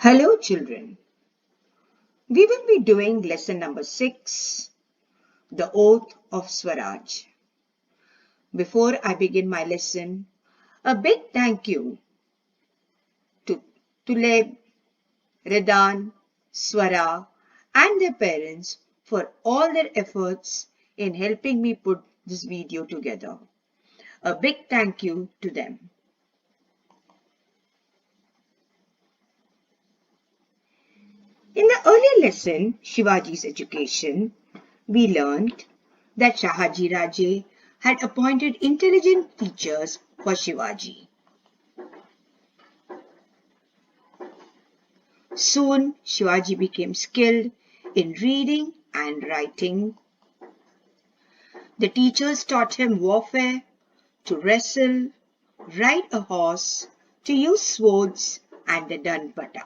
Hello children, we will be doing lesson number 6, the Oath of Swaraj. Before I begin my lesson, a big thank you to Tuleb, Redan, Swara and their parents for all their efforts in helping me put this video together. A big thank you to them. In the earlier lesson, Shivaji's education, we learned that Shahaji Raje had appointed intelligent teachers for Shivaji. Soon, Shivaji became skilled in reading and writing. The teachers taught him warfare, to wrestle, ride a horse, to use swords and the danpata.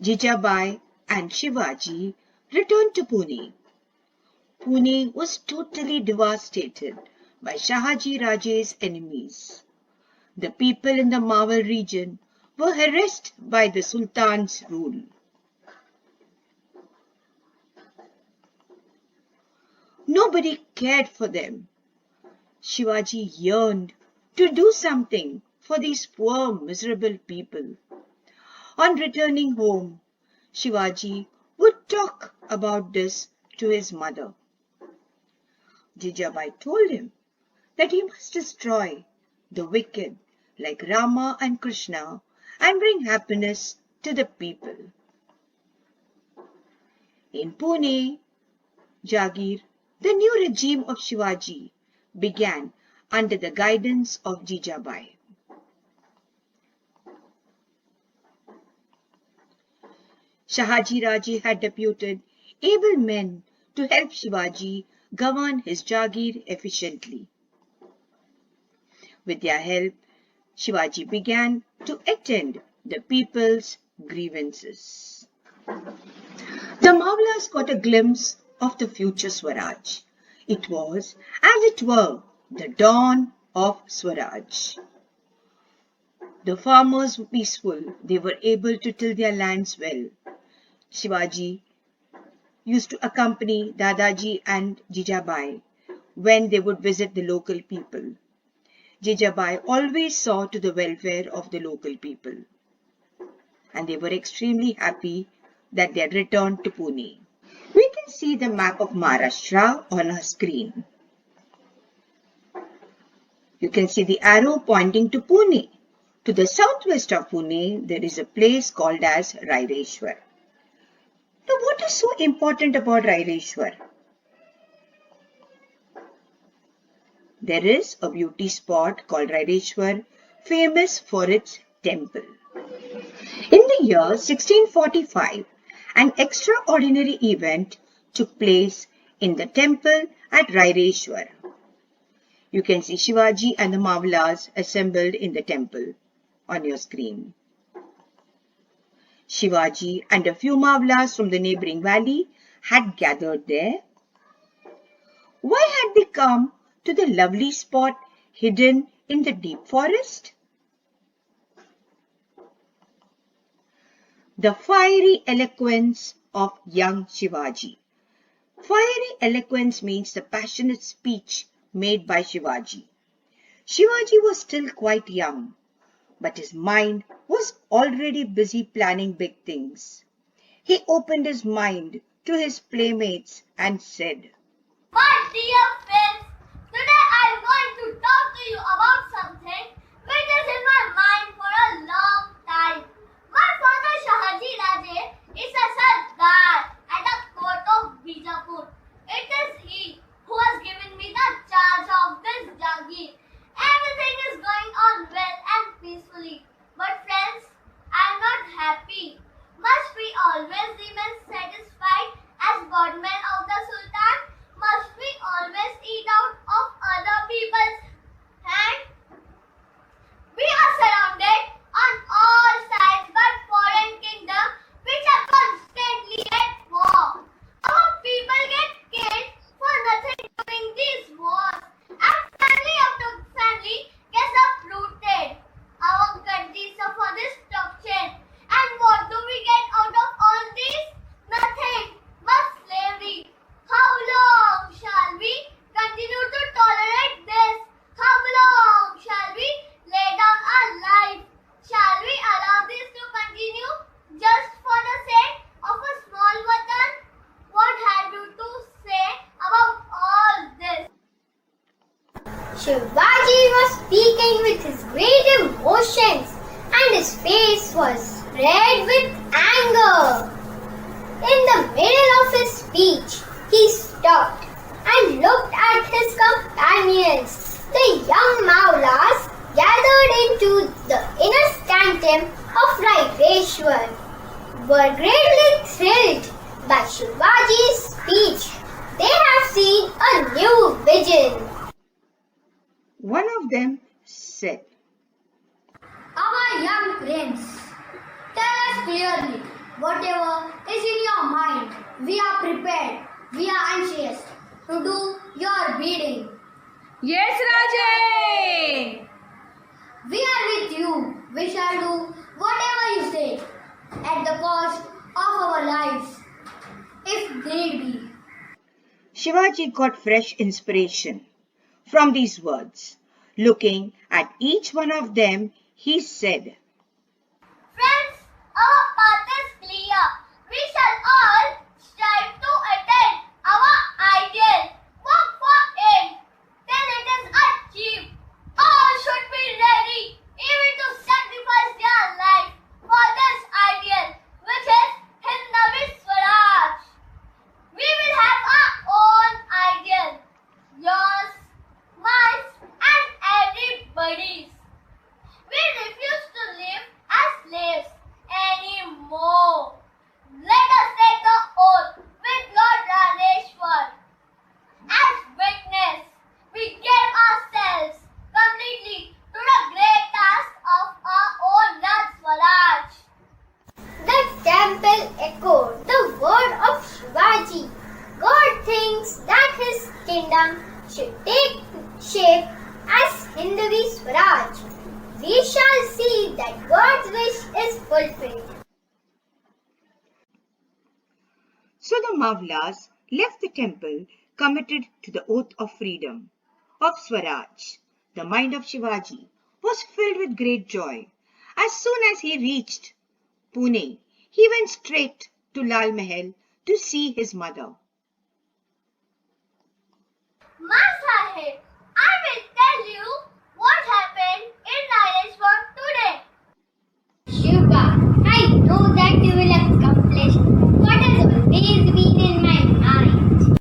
Jijabai and Shivaji returned to Pune. Pune was totally devastated by Shahaji Raje's enemies. The people in the Mawar region were harassed by the Sultan's rule. Nobody cared for them. Shivaji yearned to do something for these poor, miserable people. On returning home, Shivaji would talk about this to his mother. Jijabai told him that he must destroy the wicked like Rama and Krishna and bring happiness to the people. In Pune, Jagir, the new regime of Shivaji began under the guidance of Jijabai. Shahaji Raje had deputed able men to help Shivaji govern his Jagir efficiently. With their help, Shivaji began to attend the people's grievances. The Mawlas got a glimpse of the future Swaraj. It was, as it were, the dawn of Swaraj. The farmers were peaceful. They were able to till their lands well. Shivaji used to accompany Dadaji and Jijabai when they would visit the local people. Jijabai always saw to the welfare of the local people, and they were extremely happy that they had returned to Pune. We can see the map of Maharashtra on our screen. You can see the arrow pointing to Pune. To the southwest of Pune, there is a place called as Raireshwar. Now, what is so important about Raireshwar? There is a beauty spot called Raireshwar, famous for its temple. In the year 1645, an extraordinary event took place in the temple at Raireshwar. You can see Shivaji and the Mawlas assembled in the temple on your screen. Shivaji and a few Mawlas from the neighboring valley had gathered there. Why had they come to the lovely spot hidden in the deep forest? The fiery eloquence of young Shivaji. Fiery eloquence means the passionate speech made by Shivaji. Shivaji was still quite young, but his mind was already busy planning big things. He opened his mind to his playmates and said, "My dear friends, today I am going to talk to you about something which is in my mind for a long time. My father Shahaji Raje is a Sardar at the court of Bijapur. It is he who has given me the charge of this Jagir. Everything is going on well and peacefully. But friends, I am not happy. Must we always remain satisfied as godmen of the Sultan? Must we always eat out of other people's hand? emotions and his face was red with anger. In the middle of his speech, he stopped and looked at his companions. The young Maulas gathered into the inner sanctum of Raiveshwar were greatly thrilled by Shivaji's speech. They have seen a new vision. One of them said, Our young prince, tell us clearly whatever is in your mind. We are prepared. We are anxious to do your bidding. Yes, Raja! We are with you. We shall do whatever you say at the cost of our lives, if need be. Shivaji got fresh inspiration from these words. Looking at each one of them, he said, Friends, our path is clear. We shall all strive to attain our ideal. Work for it till it is achieved. All should be ready, even to sacrifice their life for this ideal, which is Hindavi Swaraj. We will have our own ideal, yours, mine, and everybody's. We refuse to live as slaves anymore. Let us take the oath with Lord Raneshwar. As witness, we gave ourselves completely to the great task of our own Raj Swaraj. The temple echoed the word of Shivaji. God thinks that his kingdom should take shape as Hindavi Swaraj. We shall see that God's wish is fulfilled. So the Mavlas left the temple committed to the oath of freedom, of Swaraj. The mind of Shivaji was filled with great joy. As soon as he reached Pune, he went straight to Lal Mahal to see his mother. Ma Sahib, I will tell you what happened in Rajeshwar today. Shiva, I know that you will accomplish what has always been in my mind.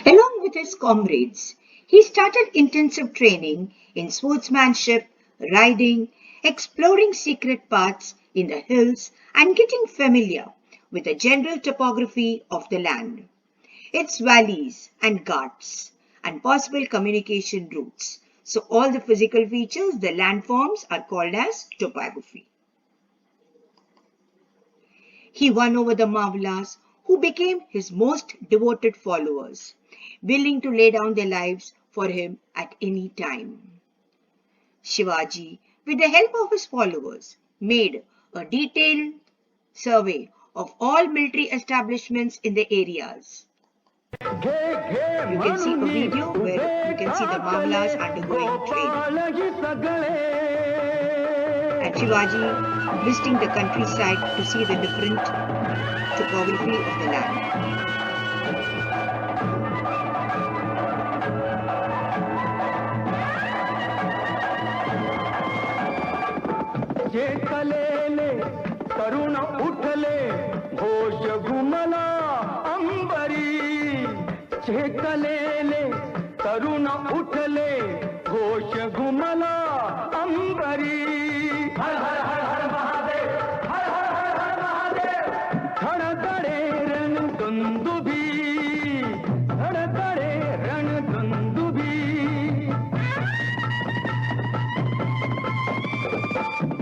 Along with his comrades, he started intensive training in swordsmanship, riding, exploring secret paths in the hills, and getting familiar with the general topography of the land, its valleys and ghats, and possible communication routes. So all the physical features, the landforms, are called as topography. He won over the Mavlas, who became his most devoted followers, willing to lay down their lives for him at any time. Shivaji, with the help of his followers, made a detailed survey of all military establishments in the areas. You can see a video where you can see the Mavlas undergoing training. And Shivaji visiting the countryside to see the different topography of the land. चेतलेले तरुण उठले घोष घुमला अंबरी चेतलेले तरुण उठले घोष घुमला अंबरी हर हर हर हर महादेव हर हर हर हर महादेव धड़धड़े रण दुंदुभी धड़धड़े रण दुंदुभी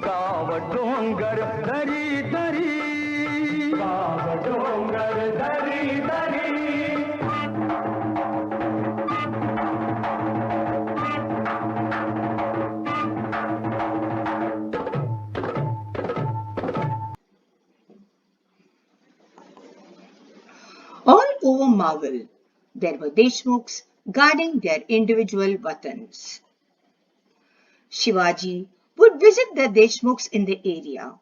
गाव डोंगर दरी दरी गाव डोंगर दरी दरी All over Marvel, there were Deshmukhs guarding their individual watans. Shivaji would visit the Deshmukhs in the area,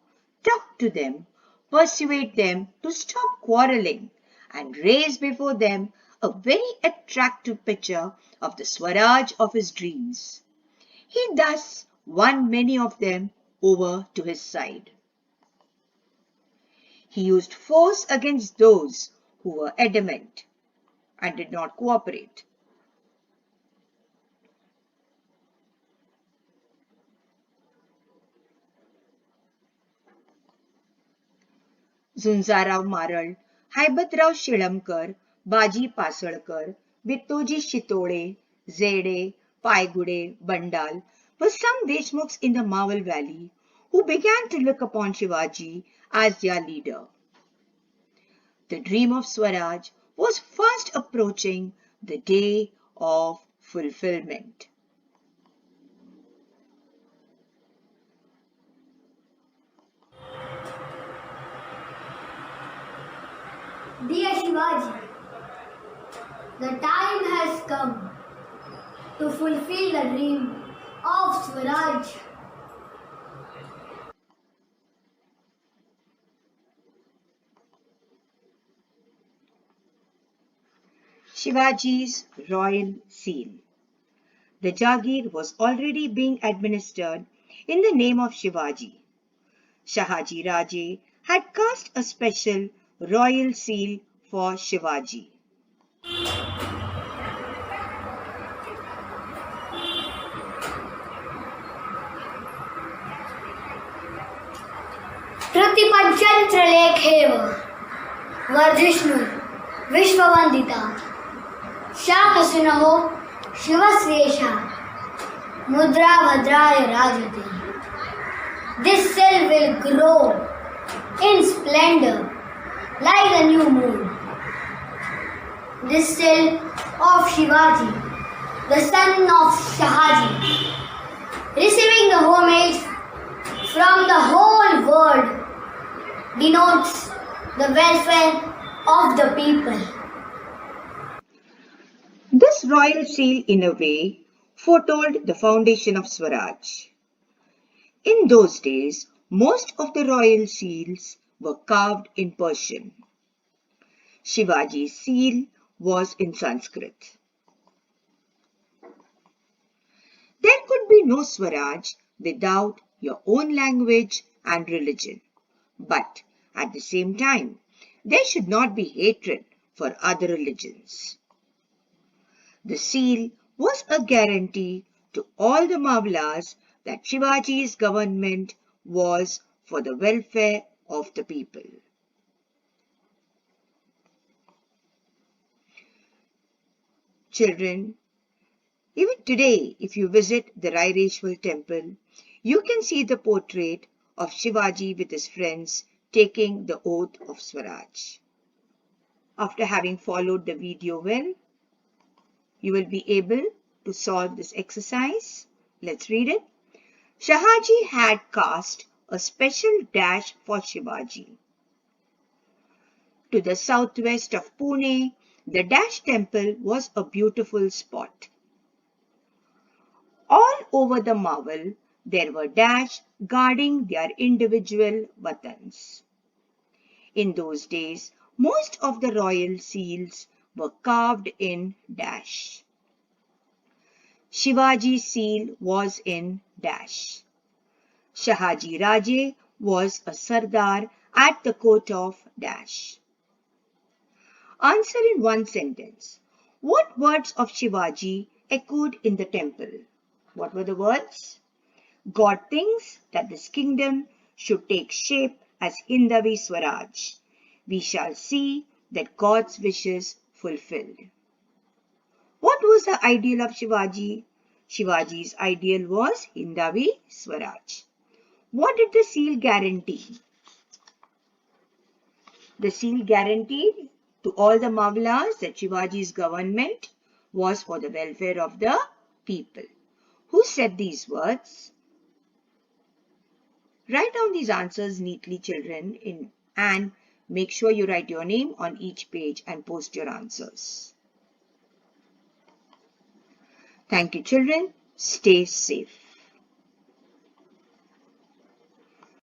talk to them, persuade them to stop quarreling, and raise before them a very attractive picture of the Swaraj of his dreams. He thus won many of them over to his side. He used force against those who were adamant and did not cooperate. झुंजाराव Maral, Haibatrao शिळमकर, बाजी पासळकर, वित्तोजी Shitole, Jedhe, Paygude, Bandal were some Deshmukhs in the Mawal Valley who began to look upon Shivaji as their leader. The dream of Swaraj was fast approaching the day of fulfillment. Dear Shivaji, the time has come to fulfill the dream of Swaraj. Shivaji's royal seal. The Jagir was already being administered in the name of Shivaji. Shahaji Raje had cast a special royal seal for Shivaji. प्रतिपञ्चन्त्रलेखेव वर्धिष्णु विश्ववन्दिता शाकसुनहो शिवस्वेशा मुद्रा भद्राय राजते. This cell will grow in splendor like the new moon. This cell of Shivaji, the son of Shahaji, receiving the homage from the whole world, denotes the welfare of the people. This royal seal, in a way, foretold the foundation of Swaraj. In those days, most of the royal seals were carved in Persian. Shivaji's seal was in Sanskrit. There could be no Swaraj without your own language and religion. But at the same time, there should not be hatred for other religions. The seal was a guarantee to all the Mawlas that Shivaji's government was for the welfare of the people. Children, even today, if you visit the Raireshwar temple, you can see the portrait of Shivaji with his friends taking the oath of Swaraj. After having followed the video well, you will be able to solve this exercise. Let's read it. Shahaji had cast a special dash for Shivaji. To the southwest of Pune, the Dash temple was a beautiful spot. All over the Mawal, there were Dash guarding their individual watans. In those days, most of the royal seals were carved in Dash. Shivaji's seal was in Dash. Shahaji Raje was a Sardar at the court of Dash. Answer in one sentence. What words of Shivaji echoed in the temple? What were the words? God thinks that this kingdom should take shape as Hindavi Swaraj. We shall see that God's wishes fulfilled. What was the ideal of Shivaji? Shivaji's ideal was Hindavi Swaraj. What did the seal guarantee? The seal guaranteed to all the Mawlas that Shivaji's government was for the welfare of the people. Who said these words? Write down these answers neatly, children, and make sure you write your name on each page and post your answers. Thank you, children. Stay safe.